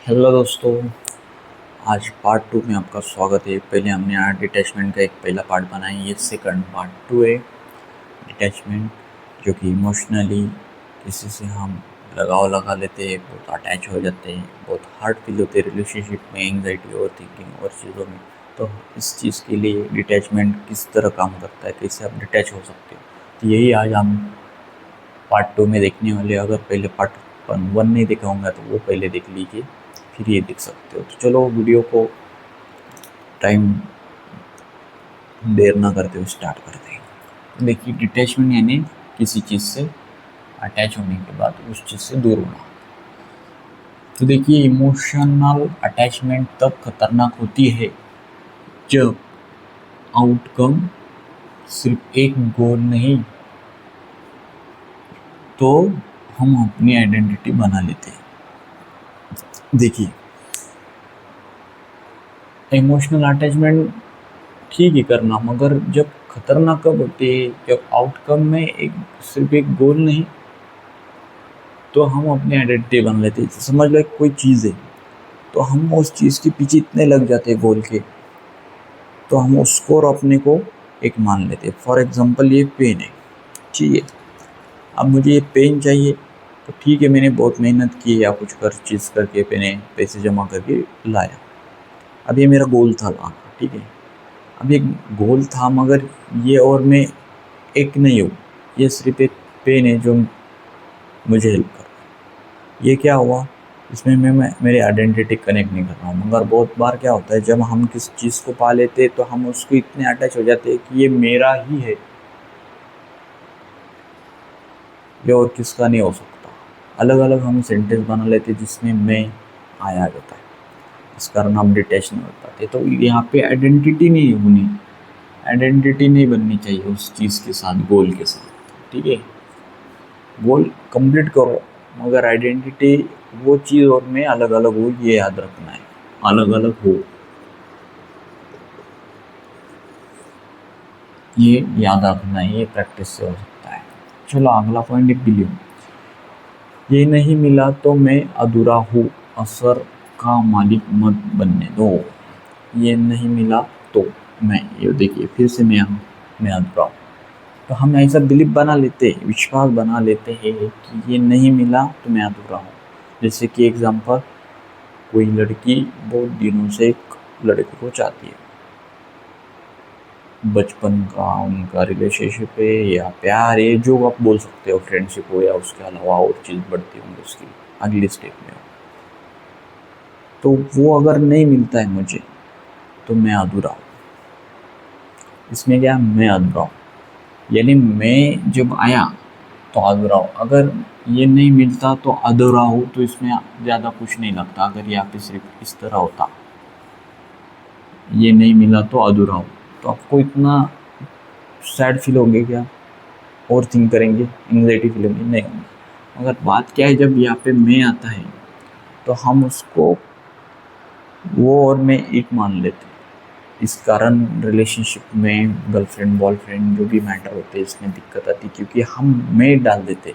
Hello दोस्तों। आज part 2 में आपका स्वागत है। पहले हमने यहाँ डिटैचमेंट का एक पहला पार्ट बनाया, ये सेकंड पार्ट 2 है। डिटैचमेंट जो कि इमोशनली किसी से हम लगाव लगा लेते हैं, बहुत अटैच हो जाते हैं, बहुत हार्ड फील होते हैं रिलेशनशिप में, एंग्जाइटी और थिंकिंग और चीज़ों में। तो इस चीज़ के लिए डिटैचमेंट किस तरह काम करता है, कैसे आप डिटैच हो सकते हो, तो यही आज हम पार्ट 2 में देखने वाले। अगर पहले पार्ट 1 नहीं देखा होगा तो वो पहले देख लीजिए, फिर ये देख सकते हो। तो चलो वीडियो को टाइम देर ना करते हुए स्टार्ट करते हैं। देखिए, डिटैचमेंट यानी किसी चीज़ से अटैच होने के बाद उस चीज़ से दूर होना। तो देखिए, इमोशनल अटैचमेंट तब खतरनाक होती है जब आउटकम सिर्फ एक गोल नहीं तो हम अपनी आइडेंटिटी बना लेते हैं। देखिए, इमोशनल अटैचमेंट ठीक है करना, मगर जब खतरनाक कब होती है, जब आउटकम में सिर्फ एक गोल नहीं तो हम अपनी आइडेंटिटी बना लेते हैं। समझ लो कोई चीज़ है, तो हम उस चीज़ के पीछे इतने लग जाते हैं गोल के, तो हम उसको और अपने को एक मान लेते हैं। फॉर एग्जांपल, ये पेन है, चाहिए, अब मुझे ये पेन चाहिए, तो ठीक है, मैंने बहुत मेहनत की या कुछ कर चीज़ करके मैंने पैसे जमा करके लाया। अब ये मेरा गोल था लाना, ठीक है। अब ये गोल था, मगर ये और मैं एक नहीं हूँ, ये सिर्फ एक पेन है जो मुझे हेल्प कर रहा है। ये क्या हुआ, इसमें मैं मेरी आइडेंटिटी कनेक्ट नहीं कर रहा हूँ। मगर बहुत बार क्या होता है, जब हम किस चीज़ को पा लेते हैं तो हम उसको इतने अटैच हो जाते हैं कि ये मेरा ही है, ये और किसका नहीं हो सकता। अलग अलग हम सेंटेंस बना लेते हैं जिसमें मैं आया जाता है, इस कारण हम डिटैच नहीं हो पाते। तो यहाँ पे आइडेंटिटी नहीं होनी, आइडेंटिटी नहीं बननी चाहिए उस चीज़ के साथ, गोल के साथ, ठीक है। गोल कंप्लीट करो, मगर आइडेंटिटी वो चीज़ और मैं अलग अलग हो, ये याद रखना है, अलग अलग हो, ये याद रखना है, ये प्रैक्टिस से हो सकता है। चलो अगला पॉइंट है बिलीव। ये नहीं मिला तो मैं अधूरा हूँ, असर का मालिक मत बनने दो। ये नहीं मिला तो मैं, ये देखिए फिर से मैं अधूरा हूँ। तो हम ऐसा बिलीव बना लेते हैं, विश्वास बना लेते हैं कि ये नहीं मिला तो मैं अधूरा हूँ। जैसे कि एग्जांपल, कोई लड़की बहुत दिनों से एक लड़के को चाहती है, बचपन का उनका रिलेशनशिप है या प्यार है, जो आप बोल सकते हो, फ्रेंडशिप हो या उसके अलावा और चीज़ बढ़ती होंगी उसकी अगली स्टेप में हो। तो वो अगर नहीं मिलता है मुझे तो मैं अधूरा हूँ। इसमें क्या, मैं अधूरा हूँ, यानी मैं जब आया तो अधूरा हूँ। अगर ये नहीं मिलता तो अधूरा हूँ, तो इसमें ज़्यादा कुछ नहीं लगता। अगर यहाँ पे सिर्फ इस तरह होता, ये नहीं मिला तो अधूरा हूँ, तो आपको इतना सैड फील होंगे क्या, और थिंक करेंगे, एंग्जाइटी फील होगी, नहीं होंगे। मगर बात क्या है, जब यहाँ पे मैं आता है तो हम उसको वो और मैं एक मान लेते हैं। इस कारण रिलेशनशिप में गर्लफ्रेंड बॉयफ्रेंड जो भी मैटर होते हैं, इसमें दिक्कत आती है, क्योंकि हम मैं डाल देते।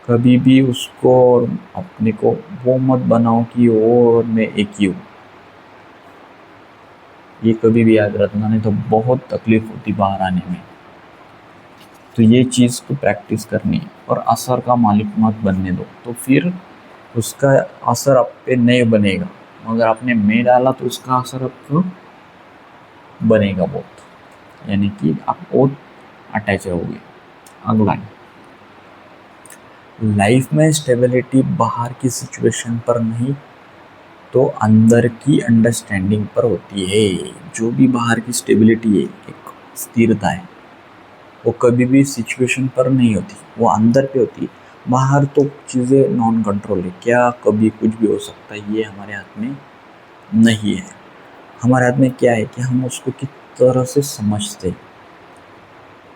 कभी भी उसको और अपने को वो मत बनाओ कि वो और मैं एक ही हूँ, ये कभी भी याद रखना, नहीं तो बहुत तकलीफ होती बाहर आने में। तो ये चीज़ को प्रैक्टिस करनी है, और असर का मालिक मत बनने दो, तो फिर उसका असर आप पे नहीं बनेगा। मगर आपने मैं डाला तो उसका असर आपको बनेगा बहुत, यानी कि आप बहुत अटैच रहोगे। अगला, लाइफ में स्टेबिलिटी बाहर की सिचुएशन पर नहीं तो अंदर की अंडरस्टैंडिंग पर होती है। जो भी बाहर की स्टेबिलिटी है, एक स्थिरता है, वो कभी भी सिचुएशन पर नहीं होती, वो अंदर पे होती है। बाहर तो चीज़ें नॉन कंट्रोल है, क्या कभी कुछ भी हो सकता है, ये हमारे हाथ में नहीं है। हमारे हाथ में क्या है कि हम उसको किस तरह से समझते हैं,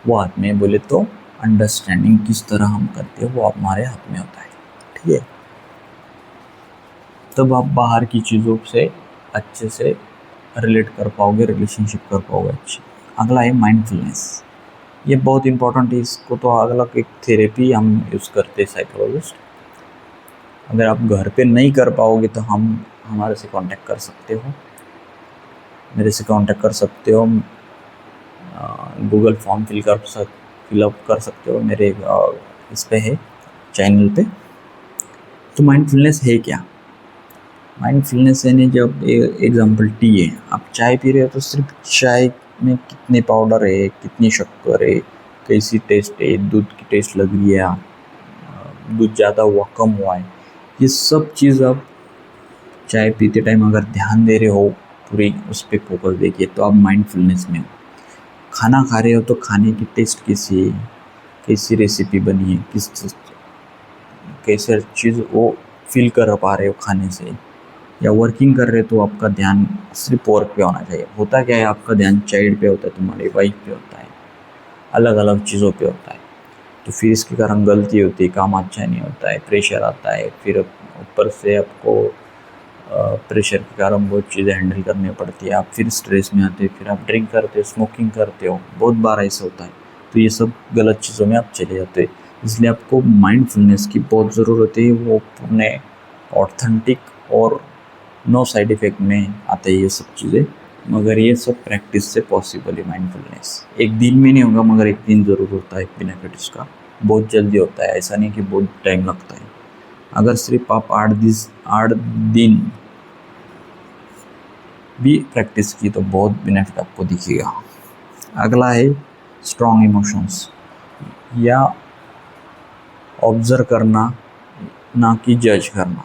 वो हाथ में बोले तो अंडरस्टैंडिंग किस तरह हम करते हैं, वो हमारे हाथ में होता है, ठीक है। तब आप बाहर की चीज़ों से अच्छे से रिलेट कर पाओगे, रिलेशनशिप कर पाओगे अच्छी। अगला है माइंडफुलनेस। ये बहुत इंपॉर्टेंट है, इसको तो अगला एक थेरेपी हम यूज़ करते हैं, साइकोलॉजिस्ट। अगर आप घर पे नहीं कर पाओगे तो हम हमारे से कांटेक्ट कर सकते हो, मेरे से कांटेक्ट कर सकते हो। गूगल फॉर्म फिलअप कर सकते हो मेरे इस पे है चैनल पे। तो माइंडफुलनेस है क्या? माइंडफुलनेस यानी जब एग्जांपल टी है, आप चाय पी रहे हो तो सिर्फ चाय में कितने पाउडर है, कितनी शक्कर है, कैसी टेस्ट है, दूध की टेस्ट लग रही है, दूध ज़्यादा हुआ कम हुआ है, ये सब चीज़ आप चाय पीते टाइम अगर ध्यान दे रहे हो, पूरी उस पर फोकस देखिए, तो आप माइंडफुलनेस में हो। खाना खा रहे हो तो खाने की टेस्ट कैसी है, कैसी रेसिपी बनी है, कैसे चीज़ वो फील कर पा रहे हो खाने से, या वर्किंग कर रहे हो तो आपका ध्यान सिर्फ वर्क पे होना चाहिए। होता क्या है, आपका ध्यान चाइल्ड पे होता है, तुम्हारी वाइफ पे होता है, अलग अलग चीज़ों पे होता है, तो फिर इसके कारण गलती होती है, काम अच्छा नहीं होता है, प्रेशर आता है, फिर ऊपर से आपको प्रेशर के कारण बहुत चीज़ें हैंडल करनी पड़ती है, आप फिर स्ट्रेस में आते हो, फिर आप ड्रिंक करते हो, स्मोकिंग करते हो, बहुत बार ऐसा होता है, तो ये सब गलत चीज़ों में आप चले जाते हो। इसलिए आपको माइंडफुलनेस की बहुत ज़रूरत है, वो अपने ऑथेंटिक और नो साइड इफ़ेक्ट में आते हैं ये सब चीज़ें, मगर ये सब प्रैक्टिस से पॉसिबल है। माइंडफुलनेस एक दिन में नहीं होगा, मगर एक दिन ज़रूर होता है बेनिफिट इसका, बहुत जल्दी होता है, ऐसा नहीं कि बहुत टाइम लगता है। अगर सिर्फ आप 8 दिन भी प्रैक्टिस की तो बहुत बेनिफिट आपको दिखेगा। अगला है स्ट्रॉन्ग इमोशंस, या ऑब्ज़र्व करना, ना कि जज करना।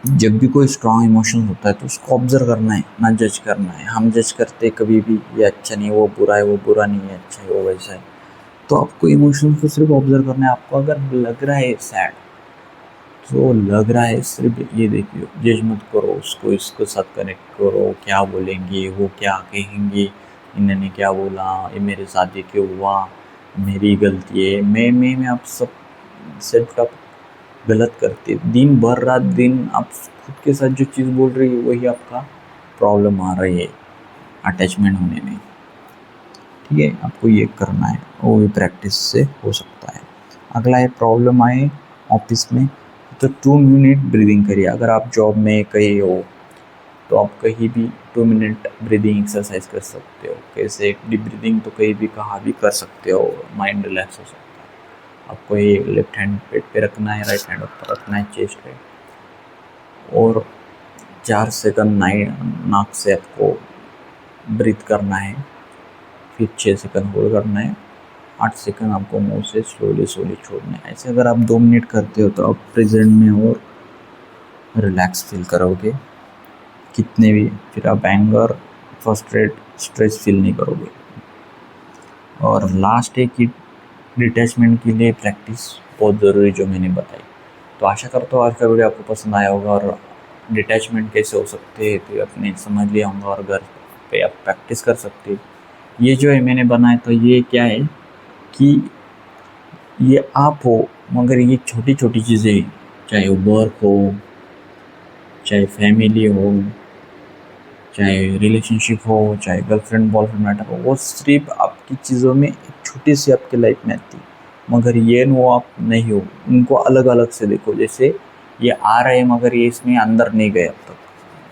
जब भी कोई स्ट्रॉन्ग इमोशन होता है तो उसको ऑब्ज़र्व करना है, ना जज करना है। हम जज करते कभी भी, ये अच्छा नहीं, वो बुरा है, वो बुरा नहीं है, अच्छा है, वो वैसा है। तो आपको इमोशंस को सिर्फ ऑब्ज़र्व करना है। आपको अगर लग रहा है सैड, तो लग रहा है, सिर्फ ये देखिए, जज मत करो उसको, इसको साथ कनेक्ट करो, क्या बोलेंगे, वो क्या कहेंगे, इन्होंने क्या बोला, ये मेरे साथ ये क्यों हुआ, मेरी गलती है, मैं आप सब सेल्फ टॉक गलत करते दिन भर रात दिन आप खुद के साथ जो चीज़ बोल रही है वही आपका प्रॉब्लम आ रही है अटैचमेंट होने में। ठीक है, आपको ये करना है, वो भी प्रैक्टिस से हो सकता है। अगला है प्रॉब्लम आए ऑफिस में तो 2 मिनट ब्रीदिंग करिए। अगर आप जॉब में कहीं हो तो आप कहीं भी 2 मिनट ब्रीदिंग एक्सरसाइज कर सकते हो। कैसे? डीप ब्रीदिंग तो कहीं भी कहाँ भी कर सकते हो, माइंड रिलैक्स हो सकता है। आपको ये लेफ्ट हैंड पेट पे रखना है, राइट हैंड ऊपर रखना है चेस्ट पे, और 4 सेकंड नाक से आपको ब्रीथ करना है, फिर 6 सेकंड होल्ड करना है, 8 सेकंड आपको मुंह से स्लोली छोड़ना है। ऐसे अगर आप 2 मिनट करते हो तो आप प्रेजेंट में और रिलैक्स फील करोगे कितने भी, फिर आप एंगर, फ्रस्ट्रेट, स्ट्रेस फील नहीं करोगे। और लास्ट है कि डिटैचमेंट के लिए प्रैक्टिस बहुत ज़रूरी, जो मैंने बताई। तो आशा करता हूँ आज का वीडियो आपको पसंद आया होगा, और डिटैचमेंट कैसे हो सकते हैं तो आपने समझ लिया होगा, और घर पे आप प्रैक्टिस कर सकते हैं। ये जो है मैंने बनाया, तो ये क्या है कि ये आप हो, मगर ये छोटी छोटी चीज़ें, चाहे वो वर्क हो, चाहे फैमिली हो, चाहे रिलेशनशिप हो, चाहे गर्लफ्रेंड बॉयफ्रेंड मैटर हो, वो सिर्फ आपकी चीज़ों में एक छोटी सी आपकी लाइफ में आती, मगर ये वो आप नहीं हो, उनको अलग अलग से देखो। जैसे ये आ रहे हैं मगर ये इसमें अंदर नहीं गए अब तक,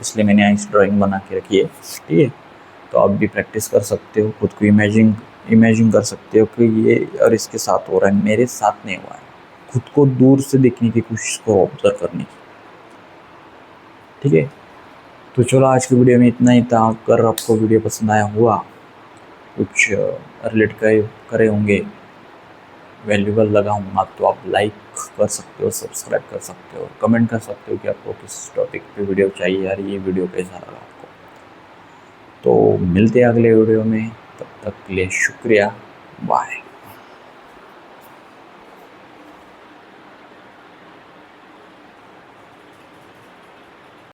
इसलिए मैंने इस ड्राइंग बना के रखी है। ठीक है, तो आप भी प्रैक्टिस कर सकते हो, खुद को इमेजिन कर सकते हो कि ये और इसके साथ हो रहा है, मेरे साथ नहीं हुआ है। खुद को दूर से देखने की कोशिश करो, ऑब्जर्व करने की। ठीक है, तो चलो आज की वीडियो में इतना ही था। अगर आपको वीडियो पसंद आया हुआ, कुछ रिलेट करे होंगे, वैल्यूबल लगा होगा, तो आप लाइक कर सकते हो, सब्सक्राइब कर सकते हो, कमेंट कर सकते हो कि आपको किस टॉपिक पे वीडियो चाहिए, यार ये वीडियो कैसा लगा आपको। तो मिलते हैं अगले वीडियो में, तब तक के लिए शुक्रिया, बाय।